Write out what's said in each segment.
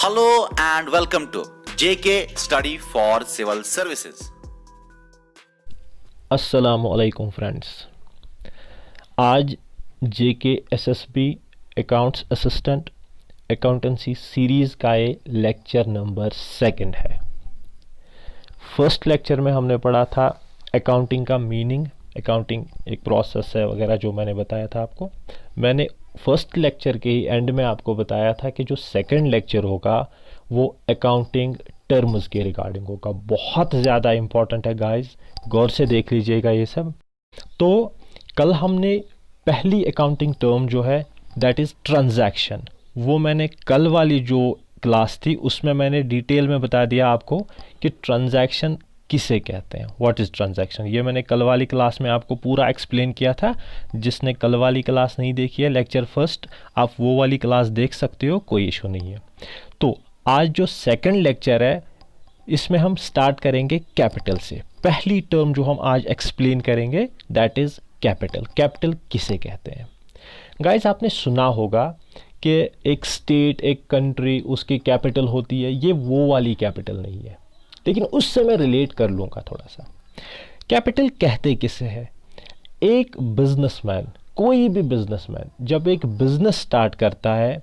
Hello and welcome to JK Study for Civil Services. अस्सलामुअलैकुम friends. आज JK SSB accounts assistant accountancy series का ये lecture number 2 है। First lecture में हमने पढ़ा था अकाउंटिंग का मीनिंग, अकाउंटिंग एक प्रोसेस है वगैरह जो मैंने बताया था आपको। मैंने फर्स्ट लेक्चर के ही एंड में आपको बताया था कि जो सेकंड लेक्चर होगा वो अकाउंटिंग टर्म्स के रिगार्डिंग होगा। बहुत ज़्यादा इम्पॉर्टेंट है गाइस, गौर से देख लीजिएगा ये सब। तो कल हमने पहली अकाउंटिंग टर्म जो है दैट इज़ ट्रांजैक्शन, वो मैंने कल वाली जो क्लास थी उसमें मैंने डिटेल में बता दिया आपको कि ट्रांजैक्शन किसे कहते हैं, व्हाट इज़ ट्रांजैक्शन। ये मैंने कल वाली क्लास में आपको पूरा एक्सप्लेन किया था। जिसने कल वाली क्लास नहीं देखी है लेक्चर फर्स्ट, आप वो वाली क्लास देख सकते हो, कोई इशू नहीं है। तो आज जो सेकंड लेक्चर है इसमें हम स्टार्ट करेंगे कैपिटल से। पहली टर्म जो हम आज एक्सप्लेन करेंगे दैट इज़ कैपिटल। कैपिटल किसे कहते हैं गाइस? आपने सुना होगा कि एक स्टेट, एक कंट्री, उसकी कैपिटल होती है। ये वो वाली कैपिटल नहीं है, लेकिन उससे मैं रिलेट कर लूँगा थोड़ा सा। कैपिटल कहते किसे है? एक बिजनेसमैन, कोई भी बिजनेसमैन जब एक बिजनेस स्टार्ट करता है,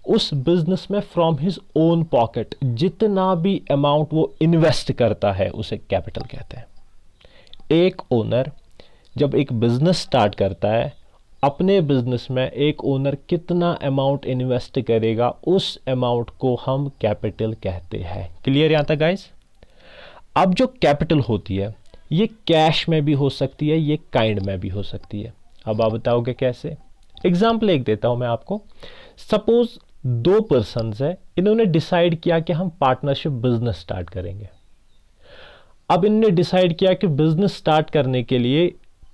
उस बिजनेस में फ्रॉम हिज ओन पॉकेट जितना भी अमाउंट वो इन्वेस्ट करता है उसे कैपिटल कहते हैं। एक ओनर जब एक बिजनेस स्टार्ट करता है, अपने बिजनेस में एक ओनर कितना अमाउंट इन्वेस्ट करेगा उस अमाउंट को हम कैपिटल कहते हैं। क्लियर यहाँ तक गाइस? अब जो कैपिटल होती है ये कैश में भी हो सकती है, ये काइंड में भी हो सकती है। अब आप बताओगे कैसे? एग्जाम्पल एक देता हूं मैं आपको। सपोज 2 पर्सन्स है, इन्होंने डिसाइड किया कि हम पार्टनरशिप बिजनेस स्टार्ट करेंगे। अब इन्होंने डिसाइड किया कि बिजनेस स्टार्ट करने के लिए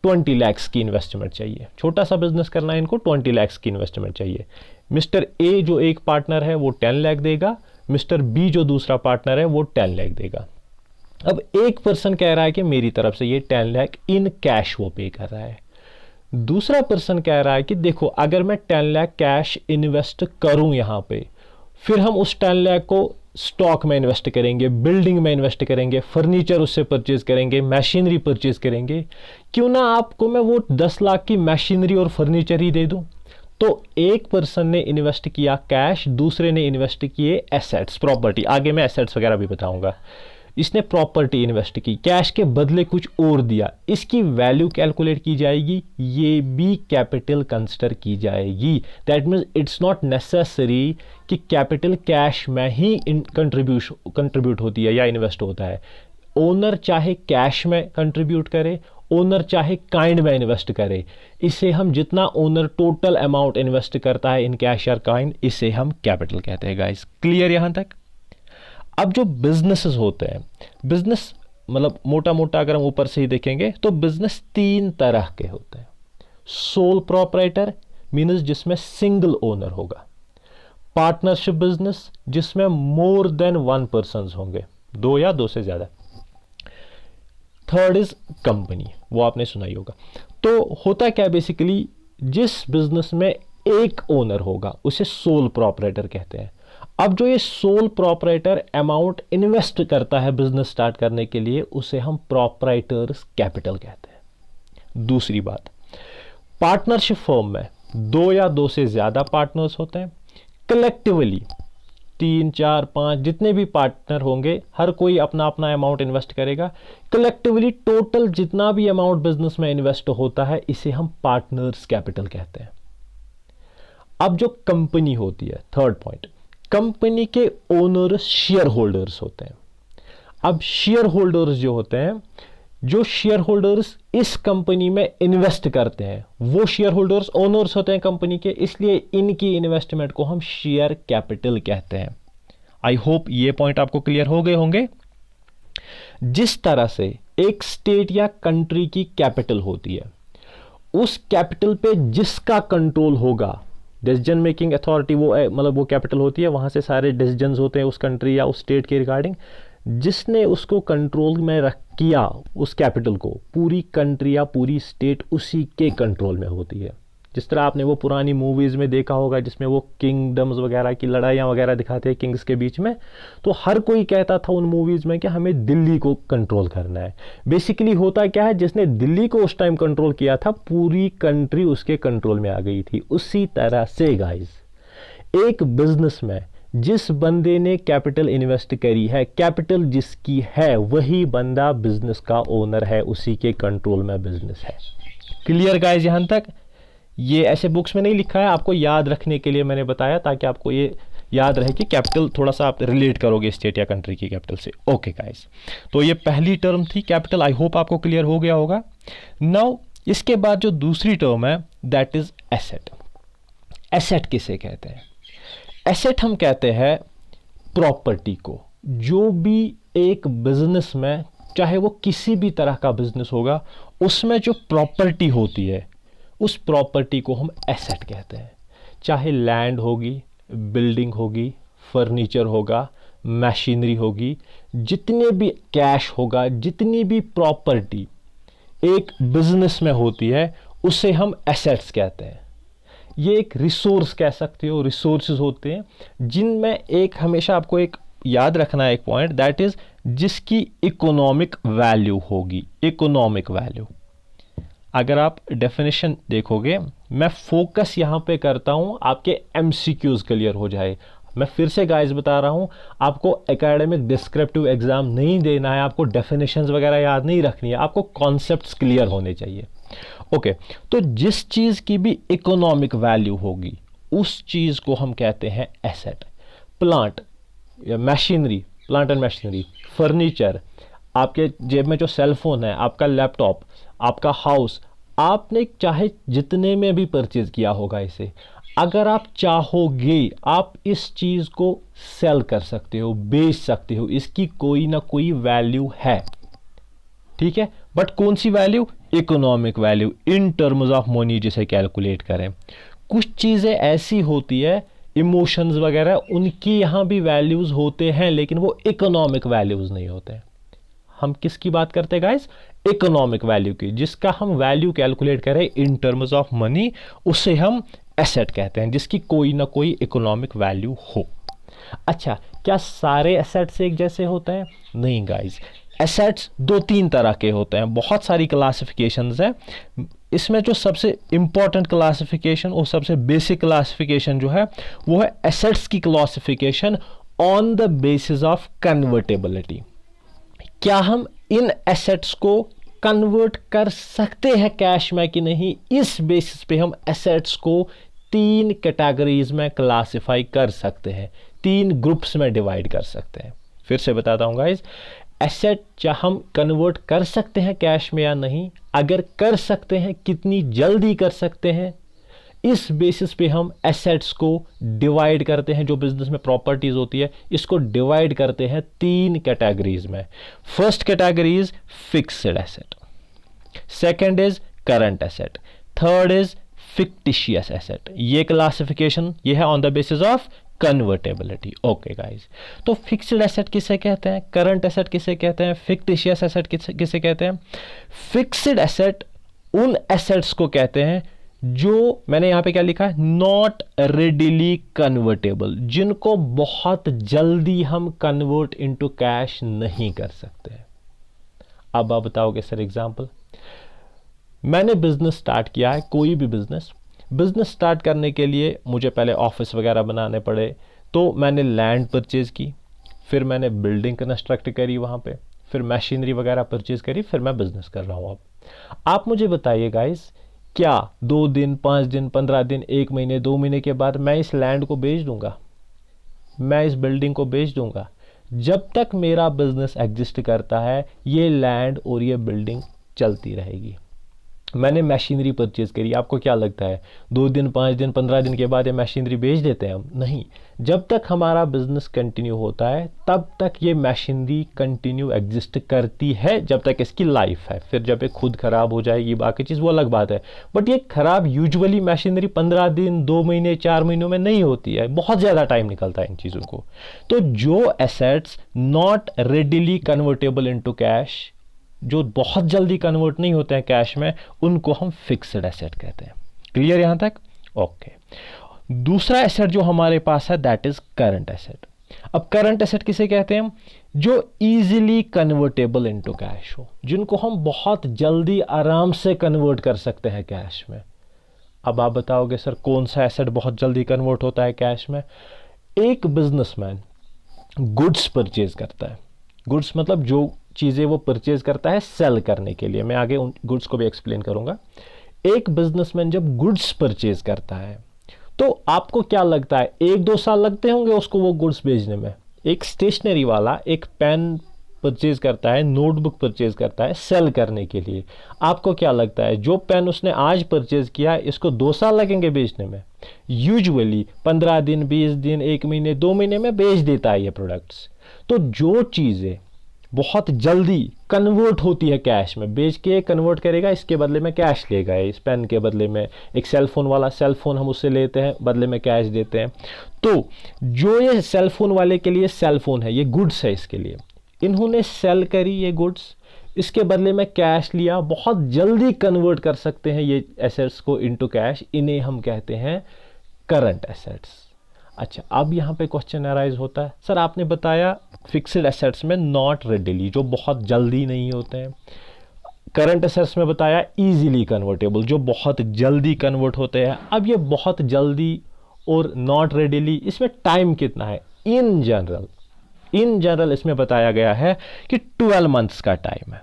20 लाख की इन्वेस्टमेंट चाहिए। छोटा सा बिजनेस करना है, इनको 20 लाख की इन्वेस्टमेंट चाहिए। मिस्टर ए जो एक पार्टनर है वो 10 लाख देगा, मिस्टर बी जो दूसरा पार्टनर है वो 10 लाख देगा। अब एक पर्सन कह रहा है कि मेरी तरफ से ये 10 लाख इन कैश वो पे कर रहा है। दूसरा पर्सन कह रहा है कि देखो अगर मैं 10 लाख कैश इन्वेस्ट करूं यहां पे, फिर हम उस 10 लाख को स्टॉक में इन्वेस्ट करेंगे, बिल्डिंग में इन्वेस्ट करेंगे, फर्नीचर उससे परचेज करेंगे, मशीनरी परचेज करेंगे। क्यों ना आपको मैं वो 10 लाख की मशीनरी और फर्नीचर ही दे दूं। तो एक पर्सन ने इन्वेस्ट किया कैश, दूसरे ने इन्वेस्ट किए एसेट्स, प्रॉपर्टी। आगे मैं एसेट्स वगैरह भी बताऊंगा। इसने प्रॉपर्टी इन्वेस्ट की, कैश के बदले कुछ और दिया, इसकी वैल्यू कैलकुलेट की जाएगी, ये भी कैपिटल कंसिडर की जाएगी। That means it's not necessary कि कैपिटल कैश में ही कंट्रीब्यूट होती है या इन्वेस्ट होता है। ओनर चाहे कैश में कंट्रीब्यूट करे, ओनर चाहे काइंड में इन्वेस्ट करे, इसे हम जितना ओनर टोटल अमाउंट इन्वेस्ट करता है इन कैश या काइंड, इसे हम कैपिटल कहते हैं गाइस। क्लियर यहां तक? अब जो बिजनेसेस होते हैं, बिजनेस मतलब मोटा मोटा अगर हम ऊपर से ही देखेंगे तो बिजनेस 3 तरह के होते हैं। सोल प्रोप्राइटर मीन्स जिसमें सिंगल ओनर होगा, पार्टनरशिप बिजनेस जिसमें मोर देन 1 पर्सन होंगे, 2 या 2 से ज्यादा। थर्ड इज कंपनी, वो आपने सुना ही होगा। तो होता क्या बेसिकली, जिस बिजनेस में एक ओनर होगा उसे सोल प्रोप्राइटर कहते हैं। अब जो ये सोल प्रोप्राइटर अमाउंट इन्वेस्ट करता है बिजनेस स्टार्ट करने के लिए, उसे हम प्रोप्राइटर्स कैपिटल कहते हैं। दूसरी बात, पार्टनरशिप फर्म में 2 या 2 से ज्यादा पार्टनर्स होते हैं। कलेक्टिवली 3, 4, 5 जितने भी पार्टनर होंगे, हर कोई अपना अपना अमाउंट इन्वेस्ट करेगा। कलेक्टिवली टोटल जितना भी अमाउंट बिजनेस में इन्वेस्ट होता है, इसे हम पार्टनर्स कैपिटल कहते हैं। अब जो कंपनी होती है, थर्ड पॉइंट, कंपनी के ओनर्स शेयर होल्डर्स होते हैं। अब शेयर होल्डर्स जो होते हैं, जो शेयर होल्डर्स इस कंपनी में इन्वेस्ट करते हैं, वो शेयर होल्डर्स ओनर्स होते हैं कंपनी के, इसलिए इनकी इन्वेस्टमेंट को हम शेयर कैपिटल कहते हैं। आई होप ये पॉइंट आपको क्लियर हो गए होंगे। जिस तरह से एक स्टेट या कंट्री की कैपिटल होती है, उस कैपिटल पे जिसका कंट्रोल होगा, डिसीजन मेकिंग अथॉरिटी, वो मतलब वो कैपिटल होती है, वहाँ से सारे डिसीजंस होते हैं उस कंट्री या उस स्टेट के रिगार्डिंग। जिसने उसको कंट्रोल में रख किया उस कैपिटल को, पूरी कंट्री या पूरी स्टेट उसी के कंट्रोल में होती है। जिस तरह आपने वो पुरानी मूवीज़ में देखा होगा जिसमें वो किंगडम्स वगैरह की लड़ाइयाँ वगैरह दिखाते हैं किंग्स के बीच में, तो हर कोई कहता था उन मूवीज़ में कि हमें दिल्ली को कंट्रोल करना है। बेसिकली होता क्या है, जिसने दिल्ली को उस टाइम कंट्रोल किया था पूरी कंट्री उसके कंट्रोल में आ गई थी। उसी तरह से गाइस, एक बिजनेस में जिस बंदे ने कैपिटल इन्वेस्ट करी है, कैपिटल जिसकी है, वही बंदा बिजनेस का ओनर है, उसी के कंट्रोल में बिजनेस है। Clear guys? यहां तक ये ऐसे बुक्स में नहीं लिखा है, आपको याद रखने के लिए मैंने बताया, ताकि आपको ये याद रहे कि कैपिटल थोड़ा सा आप रिलेट करोगे स्टेट या कंट्री की कैपिटल से। ओके गाइस, तो ये पहली टर्म थी कैपिटल। आई होप आपको क्लियर हो गया होगा। नाउ इसके बाद जो दूसरी टर्म है दैट इज एसेट। एसेट किसे कहते हैं? एसेट हम कहते हैं प्रॉपर्टी को। जो भी एक बिजनेस में, चाहे वो किसी भी तरह का बिजनेस होगा, उसमें जो प्रॉपर्टी होती है उस प्रॉपर्टी को हम एसेट कहते हैं। चाहे लैंड होगी, बिल्डिंग होगी, फर्नीचर होगा, मशीनरी होगी, जितने भी कैश होगा, जितनी भी प्रॉपर्टी एक बिजनेस में होती है उसे हम एसेट्स कहते हैं। ये एक रिसोर्स कह सकते हो, रिसोर्सेज होते हैं जिनमें एक हमेशा आपको एक याद रखना है एक पॉइंट, दैट इज जिसकी इकोनॉमिक वैल्यू होगी। इकोनॉमिक वैल्यू, अगर आप डेफिनेशन देखोगे, मैं फोकस यहां पे करता हूं आपके एमसीक्यूज क्लियर हो जाए। मैं फिर से गाइस बता रहा हूं, आपको एकेडमिक डिस्क्रिप्टिव एग्जाम नहीं देना है, आपको डेफिनेशंस वगैरह याद नहीं रखनी है, आपको कॉन्सेप्ट्स क्लियर होने चाहिए। ओके, तो जिस चीज की भी इकोनॉमिक वैल्यू होगी उस चीज को हम कहते हैं एसेट। प्लांट या machinery, plant and machinery, furniture, आपके जेब में जो सेलफोन है, आपका लैपटॉप, आपका हाउस, आपने चाहे जितने में भी परचेज किया होगा इसे, अगर आप चाहोगे आप इस चीज को सेल कर सकते हो, बेच सकते हो, इसकी कोई ना कोई वैल्यू है, ठीक है। बट कौन सी value? Economic value, in terms of money जिसे कैलकुलेट करें। कुछ चीजें ऐसी होती है, इमोशंस वगैरह, उनकी यहां भी वैल्यूज होते हैं लेकिन वो इकोनॉमिक वैल्यूज नहीं होते। हम किसकी बात करते हैं गाइस? इकोनॉमिक वैल्यू की। जिसका हम वैल्यू कैलकुलेट करें इन टर्म्स ऑफ मनी उसे हम एसेट कहते हैं, जिसकी कोई ना कोई इकोनॉमिक वैल्यू हो। अच्छा, क्या सारे एसेट्स एक जैसे होते हैं? नहीं गाइस, एसेट्स दो तीन तरह के होते हैं, बहुत सारी क्लासिफिकेशंस हैं। इसमें जो सबसे इंपॉर्टेंट क्लासिफिकेशन और सबसे बेसिक क्लासिफिकेशन जो है वो है एसेट्स की classification on the basis of convertibility. क्या हम इन एसेट्स को कन्वर्ट कर सकते हैं कैश में कि नहीं, इस बेसिस पे हम एसेट्स को तीन कैटेगरीज में क्लासिफाई कर सकते हैं, तीन ग्रुप्स में डिवाइड कर सकते हैं। फिर से बताता हूं गाइस, एसेट क्या हम कन्वर्ट कर सकते हैं कैश में या नहीं, अगर कर सकते हैं कितनी जल्दी कर सकते हैं, इस बेसिस पे हम एसेट्स को डिवाइड करते हैं। जो बिजनेस में प्रॉपर्टीज होती है इसको डिवाइड करते हैं तीन कैटेगरीज में। First category is fixed asset, second is current asset, third is fictitious asset. ये क्लासिफिकेशन ये है on the basis of convertibility. Okay guys, तो फिक्स्ड एसेट किसे कहते हैं, करंट एसेट किसे कहते हैं, फिक्टिशियस एसेट किसे कहते हैं? फिक्स्ड एसेट उन एसेट्स को कहते हैं जो मैंने यहां पे क्या लिखा है, नॉट रेडिली कन्वर्टेबल, जिनको बहुत जल्दी हम कन्वर्ट इनटू कैश नहीं कर सकते। अब आप बताओगे सर एग्जांपल। मैंने बिजनेस स्टार्ट किया है, कोई भी बिजनेस स्टार्ट करने के लिए मुझे पहले ऑफिस वगैरह बनाने पड़े, तो मैंने लैंड परचेज की, फिर मैंने बिल्डिंग कंस्ट्रक्ट करी वहाँ पे, फिर मशीनरी वगैरह परचेज करी, फिर मैं बिजनेस कर रहा हूँ। अब आप मुझे बताइए गाइस, क्या 2 दिन, 5 दिन, 15 दिन, 1 महीने, 2 महीने के बाद मैं इस लैंड को बेच दूंगा, मैं इस बिल्डिंग को बेच दूंगा? जब तक मेरा बिजनेस एग्जिस्ट करता है ये लैंड और ये बिल्डिंग चलती रहेगी। मैंने मशीनरी परचेज करी, आपको क्या लगता है 2 दिन, 5 दिन, 15 दिन के बाद ये मशीनरी बेच देते हैं हम? नहीं, जब तक हमारा बिजनेस कंटिन्यू होता है तब तक ये मशीनरी कंटिन्यू एग्जिस्ट करती है, जब तक इसकी लाइफ है। फिर जब ये खुद खराब हो जाएगी बाकी चीज़ वो अलग बात है, बट ये खराब यूजुअली मशीनरी 15 दिन, 2 महीने, 4 महीनों में नहीं होती है, बहुत ज़्यादा टाइम निकलता है इन चीज़ों को। तो जो assets not readily convertible into cash, जो बहुत जल्दी कन्वर्ट नहीं होते हैं कैश में, उनको हम फिक्स्ड एसेट कहते हैं। क्लियर यहां तक? ओके। दूसरा एसेट जो हमारे पास है दैट इज करंट एसेट। अब करंट एसेट किसे कहते हैं? जो इजीली कन्वर्टेबल इनटू कैश हो, जिनको हम बहुत जल्दी आराम से कन्वर्ट कर सकते हैं कैश में। अब आप बताओगे सर कौन सा एसेट बहुत जल्दी कन्वर्ट होता है कैश में? एक बिजनेसमैन गुड्स परचेज करता है, गुड्स मतलब जो चीज़ें वो परचेज करता है सेल करने के लिए, मैं आगे उन गुड्स को भी एक्सप्लेन करूंगा। एक बिजनेसमैन जब गुड्स परचेज करता है तो आपको क्या लगता है 1-2 साल लगते होंगे उसको वो गुड्स बेचने में? एक स्टेशनरी वाला एक पेन परचेज करता है, नोटबुक परचेज करता है सेल करने के लिए, आपको क्या लगता है जो पेन उसने आज परचेज किया इसको 2 साल लगेंगे बेचने में? यूजुअली 15 दिन, 20 दिन, 1 महीने, 2 महीने में बेच देता है ये प्रोडक्ट्स। तो जो चीज़ें बहुत जल्दी कन्वर्ट होती है कैश में, बेच के कन्वर्ट करेगा, इसके बदले में कैश लेगा। इस पेन के बदले में एक सेल फोन वाला सेल फोन हम उससे लेते हैं, बदले में कैश देते हैं। तो जो ये सेल फोन वाले के लिए सेल फोन है, ये गुड्स है, इसके लिए इन्होंने सेल करी ये गुड्स, इसके बदले में कैश लिया, बहुत जल्दी कन्वर्ट कर सकते हैं ये एसेट्स को इनटू कैश, इन्हें हम कहते हैं करंट एसेट्स। अच्छा, अब यहाँ पे क्वेश्चन अराइज होता है, सर आपने बताया फिक्स्ड एसेट्स में नॉट रेडिली, जो बहुत जल्दी नहीं होते हैं, करंट एसेट्स में बताया इजीली कन्वर्टेबल, जो बहुत जल्दी कन्वर्ट होते हैं। अब ये बहुत जल्दी और नॉट रेडिली, इसमें टाइम कितना है? इन जनरल इसमें बताया गया है कि 12 मंथ्स का टाइम है,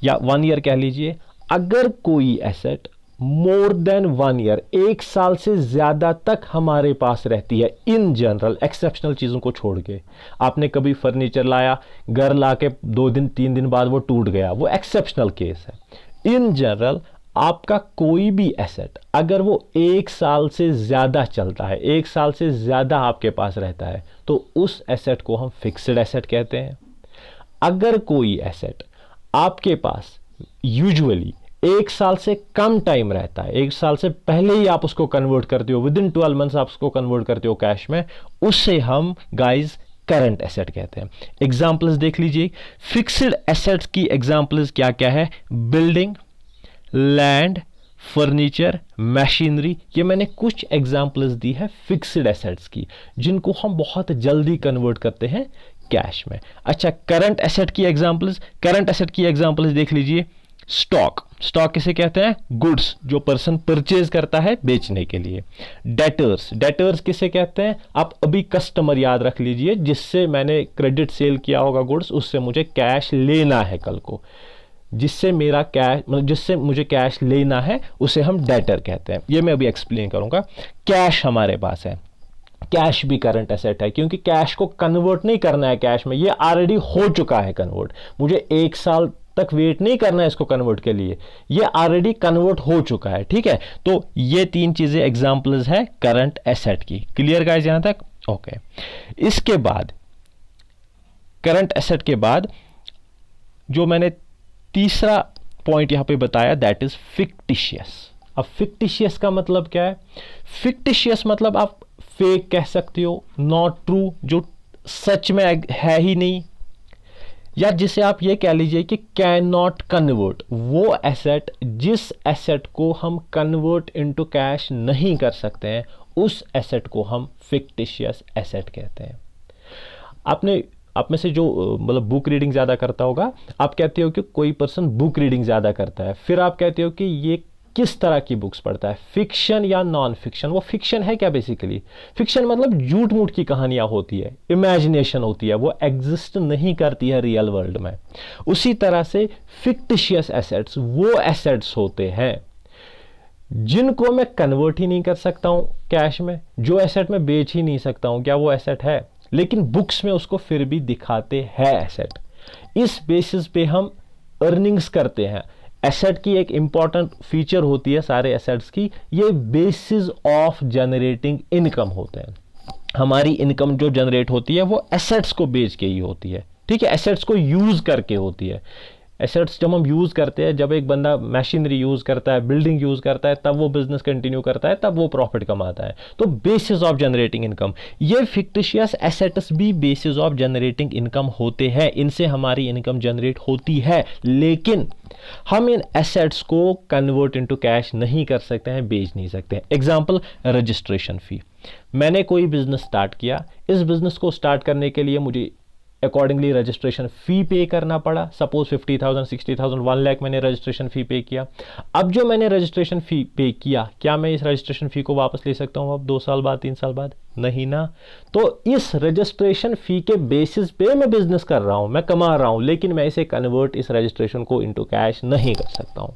या 1 ईयर कह लीजिए। अगर कोई एसेट मोर देन 1 ईयर, 1 साल से ज्यादा तक हमारे पास रहती है, इन जनरल, एक्सेप्शनल चीजों को छोड़ के, आपने कभी फर्नीचर लाया, घर लाके 2 दिन 3 दिन बाद वो टूट गया, वो एक्सेप्शनल केस है। इन जनरल आपका कोई भी एसेट अगर वो 1 साल से ज्यादा चलता है, 1 साल से ज्यादा आपके पास रहता है, तो उस एसेट को हम फिक्स्ड एसेट कहते हैं। अगर कोई एसेट आपके पास यूजुअली 1 साल से कम टाइम रहता है, 1 साल से पहले ही आप उसको कन्वर्ट करते हो, विद इन 12 मंथ्स आप उसको कन्वर्ट करते हो कैश में, उससे हम गाइज करंट एसेट कहते हैं। एग्जांपल्स देख लीजिए, फिक्स्ड एसेट्स की एग्जांपल्स क्या क्या है? बिल्डिंग, लैंड, फर्नीचर, मशीनरी, ये मैंने कुछ एग्जांपल्स दी है फिक्स्ड एसेट्स की, जिनको हम बहुत जल्दी कन्वर्ट करते हैं कैश में। अच्छा, करंट एसेट की एग्जांपल्स देख लीजिए। स्टॉक किसे कहते हैं? गुड्स, जो पर्सन परचेज करता है बेचने के लिए। डेटर्स किसे कहते हैं? आप अभी कस्टमर याद रख लीजिए, जिससे मैंने क्रेडिट सेल किया होगा गुड्स, उससे मुझे कैश लेना है कल को, जिससे मुझे कैश लेना है, उसे हम डेटर कहते हैं। ये मैं अभी एक्सप्लेन करूंगा। कैश हमारे पास है, कैश भी करंट एसेट है, क्योंकि कैश को कन्वर्ट नहीं करना है कैश में, ये ऑलरेडी हो चुका है कन्वर्ट, मुझे 1 साल तक वेट नहीं करना है इसको कन्वर्ट के लिए, ये ऑलरेडी कन्वर्ट हो चुका है। ठीक है, तो ये 3 चीजें एग्जांपल्स है करंट एसेट की। क्लियर गाइस यहां तक? ओके। इसके बाद करंट एसेट के बाद जो मैंने तीसरा पॉइंट यहां पे बताया दैट इज फिक्टिशियस। अब फिक्टिशियस का मतलब क्या है? फिक्टिशियस मतलब आप फेक कह सकते हो, नॉट ट्रू, जो सच में है ही नहीं, या जिसे आप ये कह लीजिए कि कैन नॉट कन्वर्ट, वो एसेट जिस एसेट को हम कन्वर्ट इनटू कैश नहीं कर सकते हैं, उस एसेट को हम फिक्टिशियस एसेट कहते हैं। आप में से जो मतलब बुक रीडिंग ज़्यादा करता होगा, आप कहते हो कि कोई पर्सन बुक रीडिंग ज़्यादा करता है, फिर आप कहते हो कि ये किस तरह की बुक्स पढ़ता है, फिक्शन या नॉन फिक्शन। वो फिक्शन है क्या? बेसिकली फिक्शन मतलब झूठ मूठ की कहानियां होती है, इमेजिनेशन होती है, वो एग्जिस्ट नहीं करती है रियल वर्ल्ड में। उसी तरह से फिक्टिशियस एसेट्स वो एसेट्स होते हैं जिनको मैं कन्वर्ट ही नहीं कर सकता हूं कैश में, जो एसेट में बेच ही नहीं सकता हूं, क्या वो एसेट है? लेकिन बुक्स में उसको फिर भी दिखाते हैं एसेट। इस बेसिस पे हम अर्निंग्स करते हैं। एसेट की एक इंपॉर्टेंट फीचर होती है सारे एसेट्स की, ये बेसिस ऑफ जनरेटिंग इनकम होते हैं। हमारी इनकम जो जनरेट होती है वो एसेट्स को बेच के ही होती है। ठीक है, एसेट्स को यूज करके होती है। एसेट्स जब हम यूज़ करते हैं, जब एक बंदा मशीनरी यूज़ करता है, बिल्डिंग यूज़ करता है, तब वो बिजनेस कंटिन्यू करता है, तब वो प्रॉफिट कमाता है। तो बेसिस ऑफ जनरेटिंग इनकम, ये फिक्टिशियस एसेट्स भी बेसिस ऑफ जनरेटिंग इनकम होते हैं, इनसे हमारी इनकम जनरेट होती है, लेकिन हम इन एसेट्स को कन्वर्ट इनटू कैश नहीं कर सकते हैं, बेच नहीं सकते हैं। Example, registration fee. मैंने कोई बिजनेस स्टार्ट किया, इस बिजनेस को स्टार्ट करने के लिए मुझे अकॉर्डिंगली रजिस्ट्रेशन फ़ी पे करना पड़ा। सपोज 50,000, 60,000, 1 लाख मैंने रजिस्ट्रेशन फ़ी पे किया। अब जो मैंने रजिस्ट्रेशन फ़ी पे किया, क्या मैं इस रजिस्ट्रेशन फ़ी को वापस ले सकता हूँ अब 2 साल बाद, 3 साल बाद? नहीं ना। तो इस रजिस्ट्रेशन फ़ी के बेसिस पे मैं बिजनेस कर रहा हूँ, मैं कमा रहा हूँ, लेकिन मैं इसे कन्वर्ट, इस रजिस्ट्रेशन को इनटू कैश नहीं कर सकता हूँ।